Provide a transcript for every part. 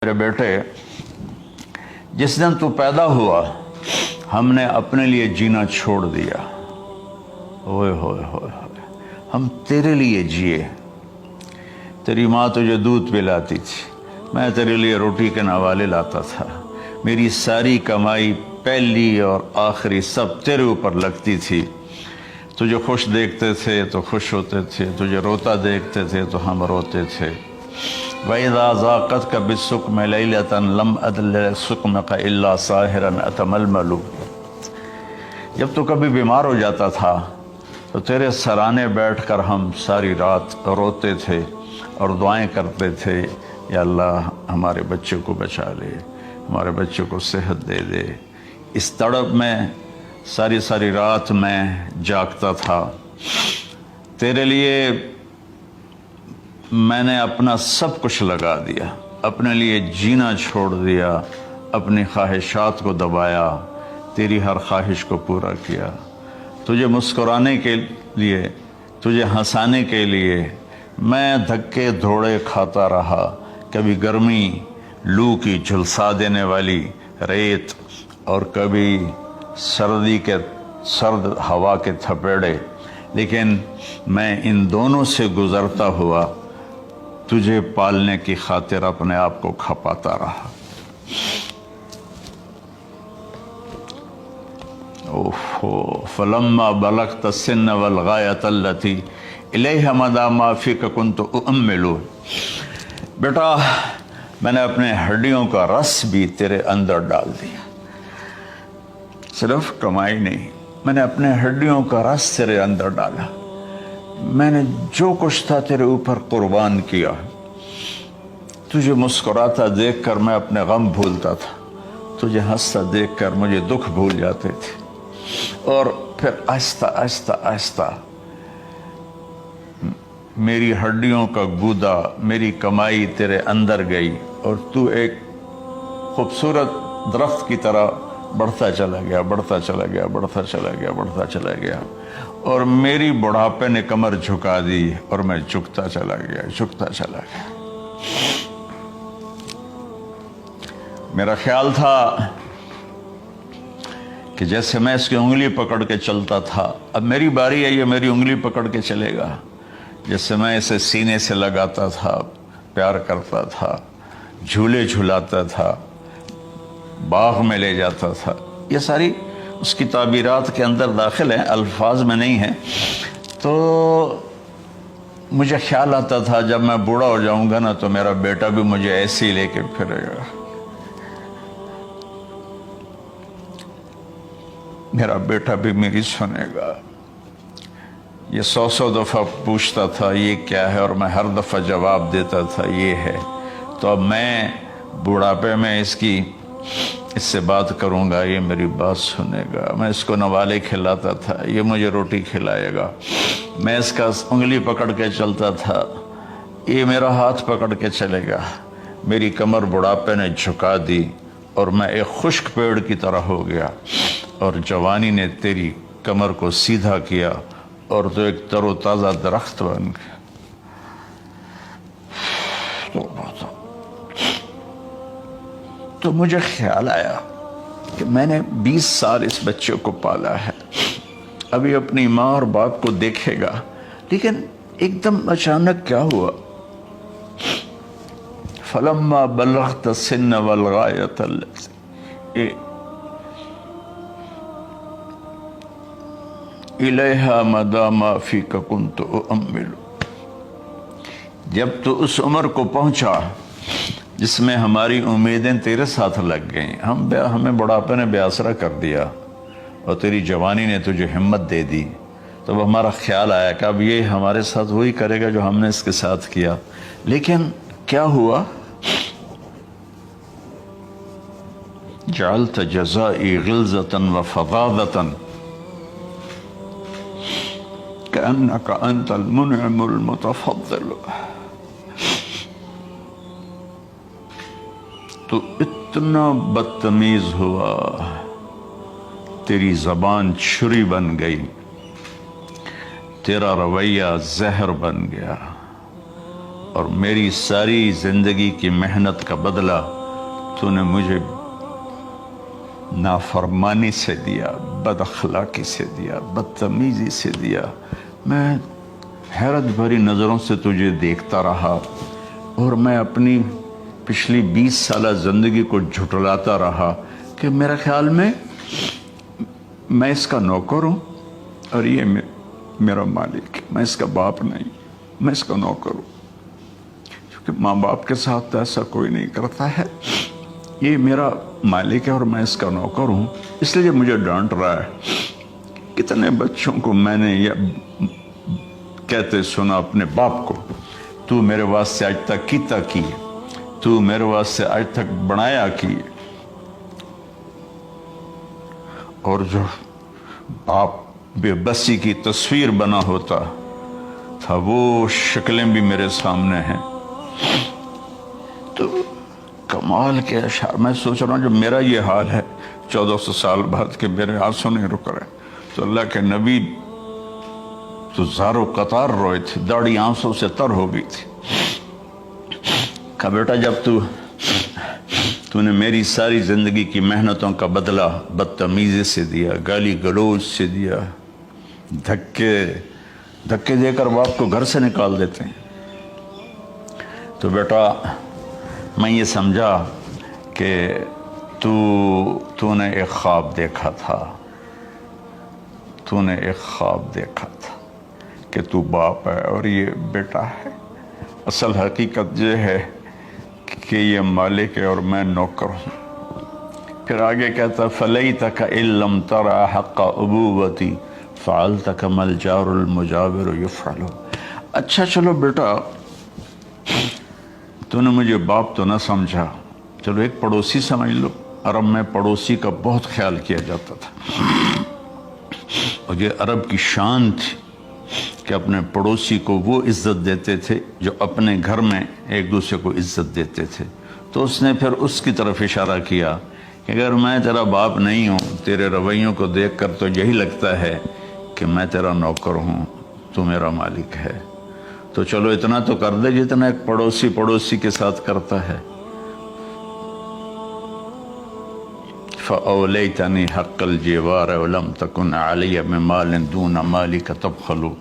میرے بیٹے، جس دن تو پیدا ہوا ہم نے اپنے لیے جینا چھوڑ دیا۔ ہوئے ہوئے ہوئے ہوئے، ہم تیرے لیے جیے۔ تیری ماں تجھے دودھ پلاتی تھی، میں تیرے لیے روٹی کے نوالے لاتا تھا، میری ساری کمائی پہلی اور آخری سب تیرے اوپر لگتی تھی۔ تجھے خوش دیکھتے تھے تو خوش ہوتے تھے، تجھے روتا دیکھتے تھے تو ہم روتے تھے۔ وَإِذَا ذَاقَتْكَ بِالسُّقْمِ لَيْلَةً لَمْ أَدْلِ سُقْمَكَ إِلَّا سَاهِرًا أَتَمَلْمَلُ۔ جب تو کبھی بیمار ہو جاتا تھا تو تیرے سرانے بیٹھ کر ہم ساری رات روتے تھے اور دعائیں کرتے تھے، یا اللہ ہمارے بچے کو بچا لے، ہمارے بچے کو صحت دے دے۔ اس تڑپ میں ساری ساری رات میں جاگتا تھا۔ تیرے لیے میں نے اپنا سب کچھ لگا دیا، اپنے لیے جینا چھوڑ دیا، اپنی خواہشات کو دبایا، تیری ہر خواہش کو پورا کیا۔ تجھے مسکرانے کے لیے، تجھے ہنسانے کے لیے میں دھکے دھوڑے کھاتا رہا، کبھی گرمی لو کی جھلسا دینے والی ریت اور کبھی سردی کے سرد ہوا کے تھپیڑے، لیکن میں ان دونوں سے گزرتا ہوا تجھے پالنے کی خاطر اپنے آپ کو کھپاتا رہا۔ فلما بلغت السن والغایۃ التی الیہ مدی ما فیک کنت اؤمل۔ بیٹا، میں نے اپنے ہڈیوں کا رس بھی تیرے اندر ڈال دیا، صرف کمائی نہیں، میں نے اپنے ہڈیوں کا رس تیرے اندر ڈالا، میں نے جو کچھ تھا تیرے اوپر قربان کیا۔ تجھے مسکراتا دیکھ کر میں اپنے غم بھولتا تھا، تجھے ہنستا دیکھ کر مجھے دکھ بھول جاتے تھے، اور پھر آہستہ آہستہ آہستہ میری ہڈیوں کا گودا، میری کمائی تیرے اندر گئی، اور تو ایک خوبصورت درخت کی طرح بڑھتا چلا گیا، بڑھتا چلا گیا، بڑھتا چلا گیا، بڑھتا چلا گیا، اور میری بڑھاپے نے کمر جھکا دی اور میں جھکتا چلا گیا، جھکتا چلا گیا۔ میرا خیال تھا کہ جیسے میں اس کی انگلی پکڑ کے چلتا تھا، اب میری باری ہے، یہ میری انگلی پکڑ کے چلے گا۔ جیسے میں اسے سینے سے لگاتا تھا، پیار کرتا تھا، جھولے جھلاتا تھا، باغ میں لے جاتا تھا، یہ ساری اس کی تعبیرات کے اندر داخل ہیں، الفاظ میں نہیں ہیں۔ تو مجھے خیال آتا تھا جب میں بوڑھا ہو جاؤں گا نا تو میرا بیٹا بھی مجھے ایسے ہی لے کے پھرے گا، میرا بیٹا بھی میری سنے گا۔ یہ 100 دفعہ پوچھتا تھا یہ کیا ہے، اور میں ہر دفعہ جواب دیتا تھا یہ ہے۔ تو اب میں بوڑھاپے میں اس سے بات کروں گا، یہ میری بات سنے گا۔ میں اس کو نوالے کھلاتا تھا، یہ مجھے روٹی کھلائے گا۔ میں اس کا انگلی پکڑ کے چلتا تھا، یہ میرا ہاتھ پکڑ کے چلے گا۔ میری کمر بڑھاپے نے جھکا دی اور میں ایک خشک پیڑ کی طرح ہو گیا، اور جوانی نے تیری کمر کو سیدھا کیا اور تو ایک تر و تازہ درخت بن گیا۔ تو مجھے خیال آیا کہ میں نے 20 سال اس بچے کو پالا ہے، ابھی اپنی ماں اور باپ کو دیکھے گا، لیکن ایک دم اچانک کیا ہوا؟ فلما بلغت السن والغایۃ التی الیہا مدی ما فیک کنت اؤمل۔ جب تو اس عمر کو پہنچا جس میں ہماری امیدیں تیرے ساتھ لگ گئیں، ہمیں بڑھاپے نے بے آسرا کر دیا، اور تیری جوانی نے تجھے ہمت دے دی، تو ہمارا خیال آیا کہ اب یہ ہمارے ساتھ وہی کرے گا جو ہم نے اس کے ساتھ کیا۔ لیکن کیا ہوا؟ جعلت جزائی غلظۃ وفظاظۃ کأنک انت المنعم المتفضل۔ تو اتنا بدتمیز ہوا، تیری زبان چھری بن گئی، تیرا رویہ زہر بن گیا، اور میری ساری زندگی کی محنت کا بدلہ تو نے مجھے نافرمانی سے دیا، بد اخلاقی سے دیا، بدتمیزی سے دیا۔ میں حیرت بھری نظروں سے تجھے دیکھتا رہا اور میں اپنی پچھلی 20 سالہ زندگی کو جھٹلاتا رہا کہ میرے خیال میں میں اس کا نوکر ہوں اور یہ میرا مالک ہے، میں اس کا باپ نہیں، میں اس کا نوکر ہوں۔ کیونکہ ماں باپ کے ساتھ ایسا کوئی نہیں کرتا ہے، یہ میرا مالک ہے اور میں اس کا نوکر ہوں، اس لیے مجھے ڈانٹ رہا ہے۔ کتنے بچوں کو میں نے یہ کہتے سنا اپنے باپ کو، تو میرے واسطے آج تک کیتا کی، تو میرے واسطے آج تک بنایا کی۔ اور جو باپ بے بسی کی تصویر بنا ہوتا تھا وہ شکلیں بھی میرے سامنے ہیں۔ تو کمال کے اشعار، میں سوچ رہا ہوں جو میرا یہ حال ہے 1400 سال بعد کہ میرے آنسو نہیں رک رہے، تو اللہ کے نبی تو زار و قطار روئے تھے، داڑھی آنسوں سے تر ہو گئی تھی۔ کہا بیٹا جب تو نے میری ساری زندگی کی محنتوں کا بدلہ بدتمیزی سے دیا، گالی گلوچ سے دیا، دھکے دے کر باپ کو گھر سے نکال دیتے ہیں، تو بیٹا میں یہ سمجھا کہ تو نے ایک خواب دیکھا تھا، تو نے ایک خواب دیکھا تھا کہ تو باپ ہے اور یہ بیٹا ہے۔ اصل حقیقت یہ ہے کہ یہ مالک ہے اور میں نوکر ہوں۔ پھر آگے کہتا فَلَيْتَكَ إِن لَّمْ تَرَ حَقَّ أُبُوَّتِي فَعَلْتَ كَمَا الْجَارُ الْمُجَاوِرُ يَفْعَلُ۔ اچھا چلو بیٹا، تو نے مجھے باپ تو نہ سمجھا، چلو ایک پڑوسی سمجھ لو۔ عرب میں پڑوسی کا بہت خیال کیا جاتا تھا، اور یہ عرب کی شان تھی کہ اپنے پڑوسی کو وہ عزت دیتے تھے جو اپنے گھر میں ایک دوسرے کو عزت دیتے تھے۔ تو اس نے پھر اس کی طرف اشارہ کیا کہ اگر میں تیرا باپ نہیں ہوں، تیرے رویوں کو دیکھ کر تو یہی لگتا ہے کہ میں تیرا نوکر ہوں، تو میرا مالک ہے، تو چلو اتنا تو کر دے جتنا ایک پڑوسی کے ساتھ کرتا ہے۔ فَأَوْلَيْتَنِي حَقَّ الْجِوَارِ وَلَمْ تَكُنْ عَلَيَّ مِنْ دُونَ مَالِكَ تَبْخَلُ۔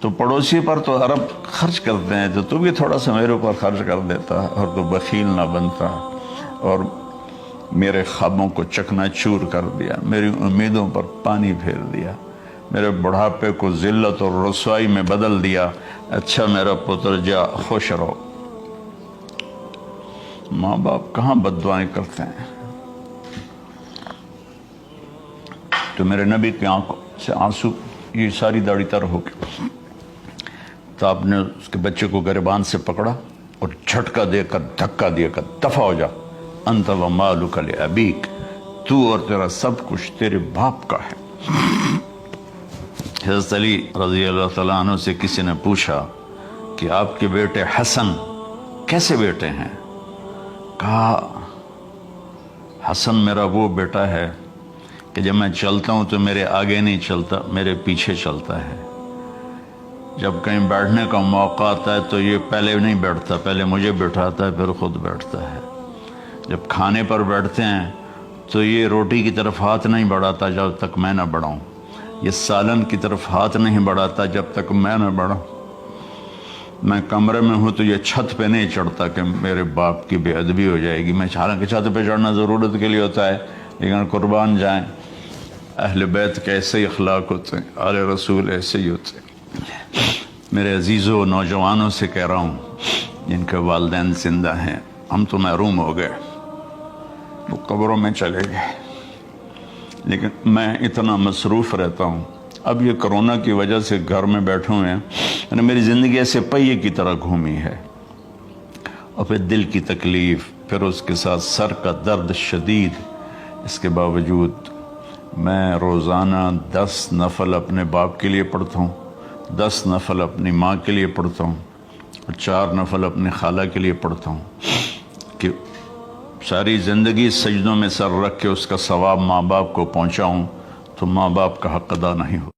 تو پڑوسی پر تو عرب خرچ کرتے ہیں، تو بھی تھوڑا سا میرے اوپر خرچ کر دیتا اور تو بخیل نہ بنتا، اور میرے خوابوں کو چکنا چور کر دیا، میری امیدوں پر پانی پھیر دیا، میرے بڑھاپے کو ذلت اور رسوائی میں بدل دیا۔ اچھا میرا پتر جا خوش رہو۔ ماں باپ کہاں بد دعائیں کرتے ہیں؟ تو میرے نبی کی آنکھوں سے آنسو، یہ ساری داڑھی تر ہو گئی، تو آپ نے اس کے بچے کو گریبان سے پکڑا اور جھٹکا دے کر دھکا دے کر دفع ہو جا، انت و مالک لابیک، تو اور تیرا سب کچھ تیرے باپ کا ہے۔ حضرت علی رضی اللہ تعالیٰ عنہ سے کسی نے پوچھا کہ آپ کے بیٹے حسن کیسے بیٹے ہیں؟ کہا حسن میرا وہ بیٹا ہے کہ جب میں چلتا ہوں تو میرے آگے نہیں چلتا، میرے پیچھے چلتا ہے۔ جب کہیں بیٹھنے کا موقع آتا ہے تو یہ پہلے نہیں بیٹھتا، پہلے مجھے بٹھاتا ہے پھر خود بیٹھتا ہے۔ جب کھانے پر بیٹھتے ہیں تو یہ روٹی کی طرف ہاتھ نہیں بڑھاتا جب تک میں نہ بڑھاؤں، یہ سالن کی طرف ہاتھ نہیں بڑھاتا جب تک میں نہ بڑھاؤں۔ میں کمرے میں ہوں تو یہ چھت پہ نہیں چڑھتا کہ میرے باپ کی بے ادبی ہو جائے گی۔ میں حالانکہ چھت پہ چڑھنا ضرورت کے لیے ہوتا ہے، لیکن قربان جائیں اہل بیت کے ایسے ہی اخلاق ہوتے ہیں، آل رسول ایسے ہی ہوتے ہیں۔ میرے عزیزوں نوجوانوں سے کہہ رہا ہوں جن کے والدین زندہ ہیں، ہم تو محروم ہو گئے، وہ قبروں میں چلے گئے، لیکن میں اتنا مصروف رہتا ہوں۔ اب یہ کرونا کی وجہ سے گھر میں بیٹھے ہوئے ہیں، یعنی میری زندگی ایسے پہیے کی طرح گھومی ہے، اور پھر دل کی تکلیف، پھر اس کے ساتھ سر کا درد شدید۔ اس کے باوجود میں روزانہ 10 نفل اپنے باپ کے لیے پڑھتا ہوں، 10 نفل اپنی ماں کے لیے پڑھتا ہوں، اور 4 نفل اپنے خالہ کے لیے پڑھتا ہوں، کہ ساری زندگی سجدوں میں سر رکھ کے اس کا ثواب ماں باپ کو پہنچاؤں، تو ماں باپ کا حق ادا نہیں ہو۔